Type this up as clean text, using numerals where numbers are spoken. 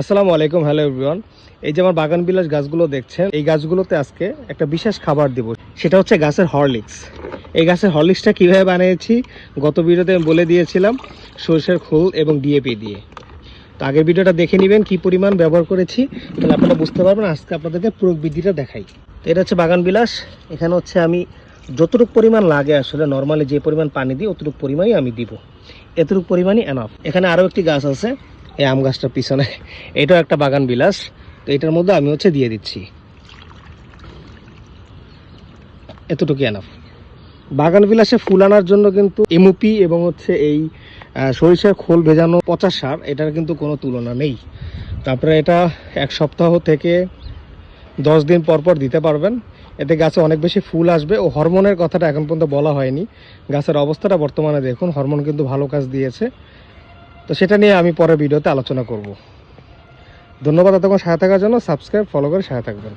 আসসালামু আলাইকুম, hello everyone. এই যে আমার বাগান বিলাস গাছগুলো দেখছেন, এই গাছগুলোতে আজকে একটা বিশেষ খাবার দেব, সেটা হচ্ছে গাছের হরলিক্স। এই গাছের হরলিক্সটা কীভাবে বানিয়েছি গত ভিডিওতে আমি বলে দিয়েছিলাম, সরষের খোল এবং ডিএপি দিয়ে। তো আগের ভিডিওটা দেখে নেবেন কী পরিমাণ ব্যবহার করেছি, তাহলে আপনারা বুঝতে পারবেন। আজকে আপনাদেরকে প্রয়োগ বিধিটা দেখাই। তো এটা হচ্ছে বাগান বিলাস। এখানে হচ্ছে আমি যতটুকু পরিমাণ লাগে, আসলে নর্মালি যে পরিমাণ পানি দিই অতটুকু পরিমাণই আমি দিব, এতটুকু পরিমাণই এনাফ। এখানে আরও একটি গাছ আছে, এই আম গাছটার পিছনে, এটাও একটা বাগান বিলাস। তো এটার মধ্যে আমি দিয়ে দিচ্ছি এতটুকু এনাফ। বাগান বিলাসে ফুল আনার জন্য কিন্তু এমওপি এবং এই সরিষার খোল ভেজানো পচা সার, এটার কিন্তু কোনো তুলনা নেই। তারপরে এটা 1 সপ্তাহ থেকে 10 দিন পর পর দিতে পারবেন। এতে গাছে অনেক বেশি ফুল আসবে। ও হরমোনের কথাটা এখন পর্যন্ত বলা হয়নি। গাছের অবস্থাটা বর্তমানে দেখুন, হরমোন কিন্তু ভালো কাজ দিয়েছে। তো সেটা নিয়ে আমি পরের ভিডিওতে আলোচনা করব। ধন্যবাদ এতক্ষণ সাথে থাকার জন্য। সাবস্ক্রাইব, ফলো করে সাথে থাকবেন।